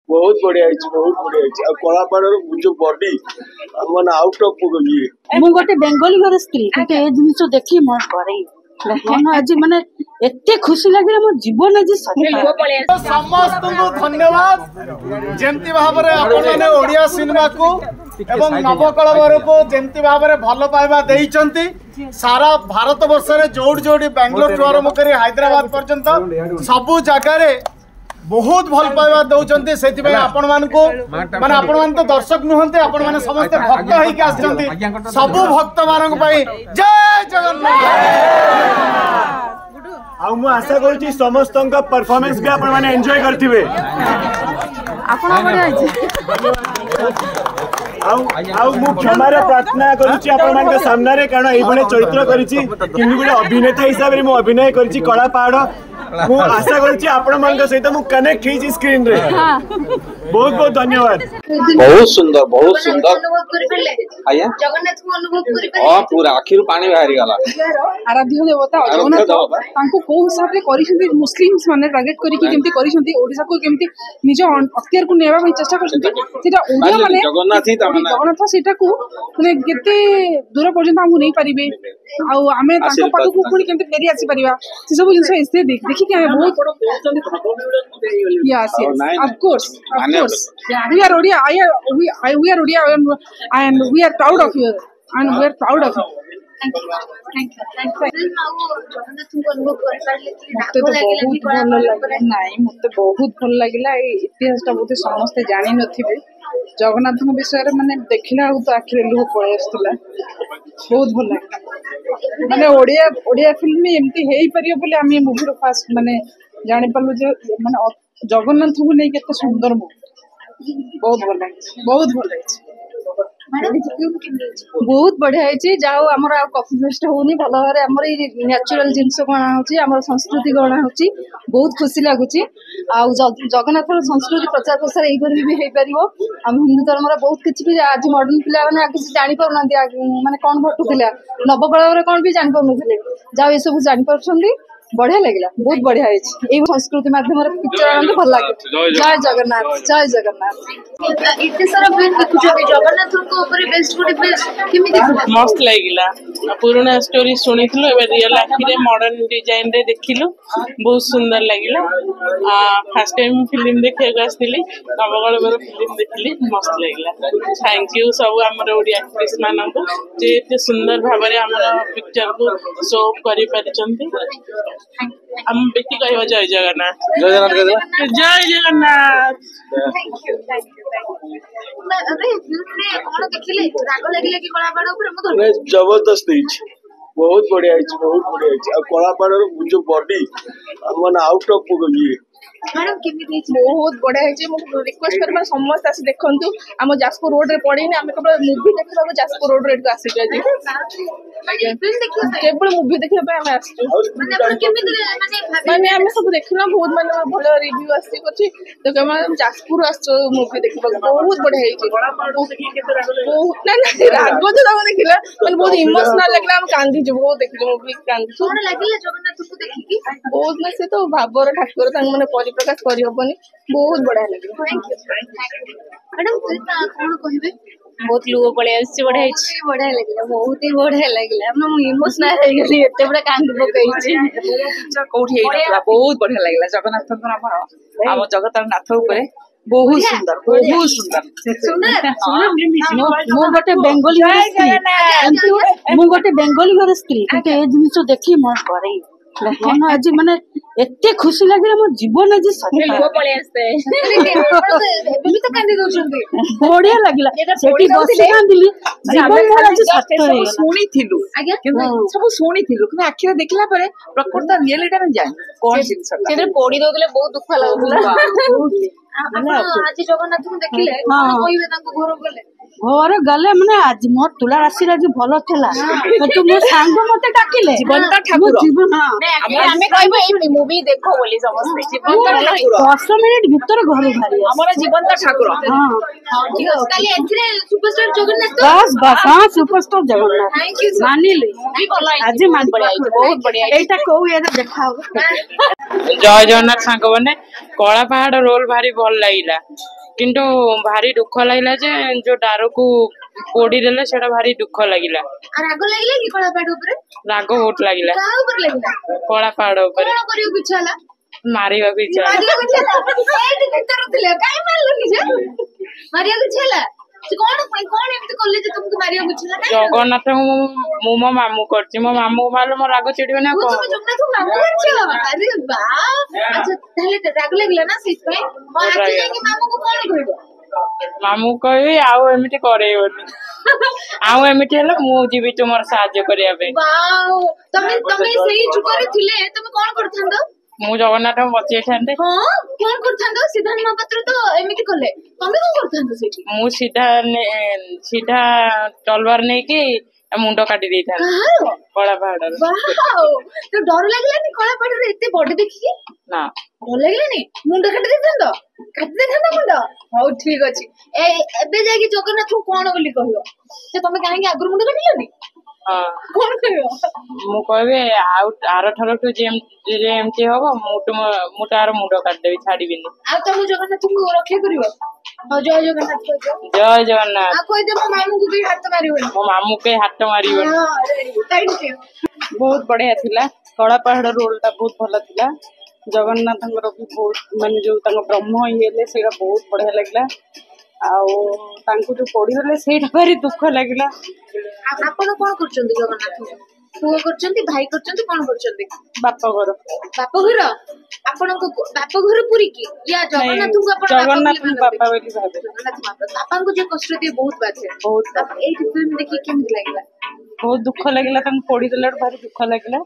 बहुत बढ़िया बहुत बढ़िया कलापाड़ जो बॉडी माने आउट ऑफ ये मु गोटे बेंगली घर स्त्री किंतु ए जिनिस देखि मोर करे मन आज माने एते खुशी लागे मो जीवन आज समस्त को धन्यवाद जेंति भाबरे आपण माने ओडिया सिनेमा को एवं नवकलवर को जेंति भाबरे भल पाइबा देइचंती सारा भारत वर्ष रे जोड़ जोड़ी बेंगलोर टू आरंभ करी हैदराबाद पर्यंत सबु जगह रे बहुत भल पाइबा दउचंती सेति भाई आपण मान को माने आपण मान तो दर्शक नुहंते आपण मान समस्त भक्त होई के आछंती सबु भक्त मानक पई जय जगन्नाथ आ मु आशा करूची समस्त का परफॉर्मेंस भी आपण माने एन्जॉय करथिबे आपण बडे आछि आउ मु क्षमार प्रार्थना करूची आपण मान के सामने रे कारण एई बने चरित्र करिची किनि गुडे अभिनेता हिसाब रे मु अभिनय करिची कला पहाड़ मु आशा करूची आपण मान के सहित मु कनेक्ट हेची स्क्रीन रे बहुत बहुत धन्यवाद बहुत सुंदर अनुभव करि पले आया जगन्नाथ को अनुभव करि पले हां पूरा आखिर पानी बाहरी गला आराध्य देवता जगन्नाथ तांको को हिसाब रे करिसथि मुस्लिम्स माने टारगेट करी कि केमती करिसथि ओडिसा को केमती निज अख्तियार को नेबा में चेष्टा करसथि सेटा ओडिया माने जगन्नाथ ही तमना जगन्नाथ सेटा को माने केते दूर पर्यंत हमु नै परिबे आ हमें तांको पाखु को पुनी केमती फेरी आसी परिबा से सब जिंस एसे देखि कि हम बहुत yes of course we are Odia. We are Odia, and we are proud of you, and we are proud of you. Thank you. Jagannath को अनुभव करि पले मते तो बहुत भल लागला नाही मते बहुत भल लागला इतिहासटा बोते समस्त जानि नथिबे जगन्नाथ विषय रे माने देखिला तो आखिर लुह पळे आस्तला बहुत भल लागला माने ओडिया फिल्म एमती हेई परियो बोले हम मूवी रो फास्ट माने जानि पल्लु जे माने जगन्नाथ को नै केते सुंदर मूवी बहुत भल लागे बहुत भल लागे बहुत बढ़िया है जाओ आमर कॉफी फेस्ट होनी भल भाव आम नेचुरल जिनस गणा हो संस्कृति गणा हो बहुत खुशी लगुच जगन्नाथ संस्कृति प्रचार प्रसार यही भी हो पार आम हिंदू धर्म बहुत किसी भी आज मॉडर्न पिला मैंने किसी जापर माने कौन घटुला नवकल कौन भी जापर जाओ ये सब जापर बढ़िया लगे बहुत बढ़िया है संस्कृति माध्यम पिक्चर आनंद भल लगे जय जगन्नाथ जय जगन्नाथ इतने सारा फिल्म देखुछे जगन्नाथ को ऊपर बेस्ट गोटे बेस्ट केमिति मस्त लागिला पुराना स्टोरी सुनिथिलो एबे रियल आखिरे मॉडर्न डिजाइन रे देखिलो बहुत सुंदर लागिला फर्स्ट टाइम फिल्म देखिया आस्थिली नवगढ़ फिल्म देखली मस्त लागिला थैंक यू सब हमर ओडिया एक्ट्रेस मानन जे एते सुंदर भाबरे हमर पिक्चर को शो करि परिचंती हम बेटी कहबा जय जगन्नाथ जय जगन्नाथ अरे फिल्म रे कोन देखिले राग लागिला कि कलापाड़ ऊपर मु जबरदस्त बहुत बढ़िया कलापाड़ जो बॉडी माने आउट ऑफ ये मैडम केमिति बहुत बढ़िया है मु रिक्वेस्ट करबा समस्त आसी देखंतु हम जाजपुर रोड रे पड़ीने हम केवल मूवी देखबा जाजपुर रोड रे आसी जाजी केवल मूवी देखबा पे हम आसी माने केमिति माने हम सब देखना बहुत माने भलो रिव्यू आसी अछि तो हम जाजपुर आछो मूवी देखबा बहुत बढ़िया है ना ना राग तो हम देखिला माने बहुत इमोशनल लागला हम कांदी जो बहुत देखिलो मूवी कांदी कोन लागिला जगन्नाथ को देखि कि बहुत में से तो भाबर ठाकुर तांग माने परिप्रकाश करि होबनी बहुत बढ़िया लगे थैंक यू मैडम कोन कहिबे बहुत लोग पळे आसी बढ़िया लगे बहुत ही बढ़िया लगे हम इमोशनल हो गली एते बड़ा कांद पकई कोठी एइला बहुत बढ़िया लागला जगन्नाथ हमर हम जगन्नाथ ऊपर बहुत सुंदर मु गोटे बेंगली घर स्त्री मु गोटे बेंगली घर स्त्री किंतु ए जिनिस देखि मोर करे मन आज माने एते खुशी लागे मो जीवन आज लोग पळे आस्ते भी तो कांदी दोछंती बढ़िया लागिला सेठी बसी कांदिली जीवन मोर आज सत्य है सुनिथिलु आज्ञा सब सुनिथिलु कि आखिर देखला परे प्रकृत रियलिटी में जाय कोन जिंस सेदर पड़ी दोगले बहुत दुख लागुला आज जगन्नाथ को देखिले कहिबे तांको घर गले घर गले माने आज मोर तुला राशि आज भलो थला तो मो सांग मते डाकिले जीवंत ठाकुर जीवन हमें कहबो ए मूवी देखो बोली समस्त जीवंत ठाकुर 10 मिनिट भीतर घर भारी हमर जीवंत ठाकुर हां काली एथरे सुपरस्टार जगन्नाथ बस बस हां सुपरस्टार जगन्नाथ थैंक यू मानिले आज मान बढ़िया बहुत बढ़िया एटा को ये देखाओ जय जगन्नाथ सांग बने कला पहाड़ रोल भारी भल लागिला କିନ୍ତୁ ଭାରି ଦୁଃଖ ଲାଗିଲା ଯେ ଯୋଉ ଡାରକୁ ପୋଡିଦେଲେ ସେଟା ଭାରି ଦୁଃଖ ଲାଗିଲା। ରାଗ ଲାଗିଲା କି କଳା ପାହାଡ ଉପରେ? ରାଗ ବହୁତ ଲାଗିଲା। କାହା ଉପରେ ଲାଗିଲା? କଳା ପାହାଡ ଉପରେ। କଣ କରିବାକୁ ଇଚ୍ଛା ହେଲା? ମାରିବାକୁ ଇଚ୍ଛା ହେଲା। ମାରିବାକୁ ଇଚ୍ଛା ହେଲା? ଏଇଠି ଭିତରେ ଥିଲେ କାଇଁ ମାରିଲନି ଯେ? ମାରିବାକୁ ଇଚ୍ଛା ହେଲା? ସେ କଣ ପାଇଁ କଣ ଏମିତି କଲେ ଯେ ତମକୁ ମାରିବାକୁ ଇଚ୍ଛା ହେଲା? ଜଗନ୍ନାଥଙ୍କୁ ମୁଁ ମୋ ମାମୁଁ କରିଛି। ମୋ ମାମୁଁ ମାରିଲେ ମୋ ରାଗ ଚିଡିବ ନା କଣ? ଜଗନ୍ନାଥଙ୍କୁ ମାମୁଁ କରିଛ? ଆରେ ବାଃ। ଆଚ୍ଛା ତାହେଲେ ରାଗ ଲାଗିଲା ନା ସେଇଥିପାଇଁ? ଆଜି ଯାଇକି ମାମୁଁକୁ କଣ କହିବ? ମାମୁଁ କହିବି ଆଉ ଏମିତି କରେଇବନି। ଆଉ ଏମିତି ହେଲେ ମୁଁ ଯିବି ତୁମର ସାହାଯ୍ୟ କରିବା ପାଇଁ। ତମେ ସେଇ ଯୁଗରେ ଥିଲେ ତମେ କଣ କରିଥାନ୍ତ? ମୁଁ ଜଗନ୍ନାଥଙ୍କୁ ବଞ୍ଚେଇଥାନ୍ତି। ହଁ କଣ କରିଥାନ୍ତ? ସିଦ୍ଧାନ୍ତ ମହାପାତ୍ର ତ ଏମିତି କଲେ, ତମେ କଣ କରିଥାନ୍ତ ସେଇଠି? ମୁଁ ସିଧା ତଲବାର ନେଇକି ମୁଣ୍ଡ କାଟି ଦେଇଥାନ୍ତି କଳା ପାହାଡରେ। ତ ଡର ଲାଗିଲାନି କଳା ପାହାଡରେ ଏତେ ବଡ ଦେଖିକି? ନା ଭଲ ଲାଗିଲାନି? ମୁଣ୍ଡ କାଟି ଦେଇଥାନ୍ତ? କାଟି ଦେଇଥାନ୍ତ ମୁଣ୍ଡ? ହଉ ଠିକ ଅଛି। ଏବେ ଯାଇକି ଜଗନ୍ନାଥଙ୍କୁ କଣ ବୋଲି କହିବ ଯେ ତମେ କାହିଁକି ଆଗରୁ ମୁଣ୍ଡ କାଟିଲନି? କଣ କହିବ? ମୁଁ କହିବି ଆଉ ଆରଥରଠୁ ଏମିତି ହବ ମୁଁ ତାର ମୁଣ୍ଡ କାଟିଦେବି, ଛାଡିବିନି। ଆଉ ତମ ଜଗନ୍ନାଥଙ୍କୁ ରକ୍ଷା କରିବ? ହଁ ଜୟ ଜଗନ୍ନାଥ କହିବ। ଜୟ ଜଗନ୍ନାଥ। ଆଉ କହିଦେ ମୋ ମାମୁଁକୁ ବି ହାତ ମାରିବନି। ମୋ ମାମୁଁ କେହି ହାତ ମାରିବନି। ବହୁତ ବଢିଆ ଥିଲା। କଳା ପାହାଡ ରୋଲ ଟା ବହୁତ ଭଲ ଥିଲା। ଜଗନ୍ନାଥଙ୍କର ବି ବହୁତ ମାନେ ଯୋଉ ତାଙ୍କ ବ୍ରହ୍ମ ହେଲେ ସେଇଟା ବହୁତ ବଢିଆ ଲାଗିଲା। ଆଉ ତାଙ୍କୁ ଯୋଉ ପଡିଗଲେ ସେଇଟା ଭାରି ଦୁଃଖ ଲାଗିଲା। ଆପଣ କଣ କରୁଛନ୍ତି ଜଗନ୍ନାଥଙ୍କୁ? ପୁଅ କରୁଛନ୍ତି, ଭାଇ କରୁଛନ୍ତି, କଣ କରୁଛନ୍ତି? ବାପଘର। ବାପଘର? ଆପଣଙ୍କ ବାପଘର ପୁରୀ କି? ୟା ଜଗନ୍ନାଥଙ୍କୁ ଆପଣ ବାପା ବୋଲି ଭାବେ। ବାପାଙ୍କୁ ଯୋଉ କଷ୍ଟ ଦିଏ ବହୁତ ବାଧେ। ବହୁତ। ଏଇଠି ଫିଲ୍ମ ଦେଖିକି କେମିତି ଲାଗିଲା? ବହୁତ ଦୁଃଖ ଲାଗିଲା, ତାଙ୍କୁ ପୋଡିଦେଲାଠୁ ଭାରି ଦୁଃଖ ଲାଗିଲା।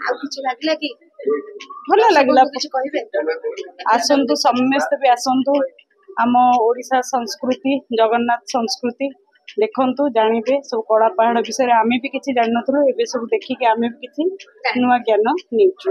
ଆଉ କିଛି ଲାଗିଲା କି? ଭଲ ଲାଗିଲା। କିଛି କହିବେ? ଆସନ୍ତୁ, ସମସ୍ତେ ବି ଆସନ୍ତୁ। ଆମ ଓଡିଶା ସଂସ୍କୃତି, ଜଗନ୍ନାଥ ସଂସ୍କୃତି ଦେଖନ୍ତୁ, ଜାଣିବେ ସବୁ କଳା ପାହାଡ ବିଷୟରେ। ଆମେ ବି କିଛି ଜାଣିନଥିଲୁ, ଏବେ ସବୁ ଦେଖିକି ଆମେ ବି କିଛି ନୂଆ ଜ୍ଞାନ ନେଇଛୁ।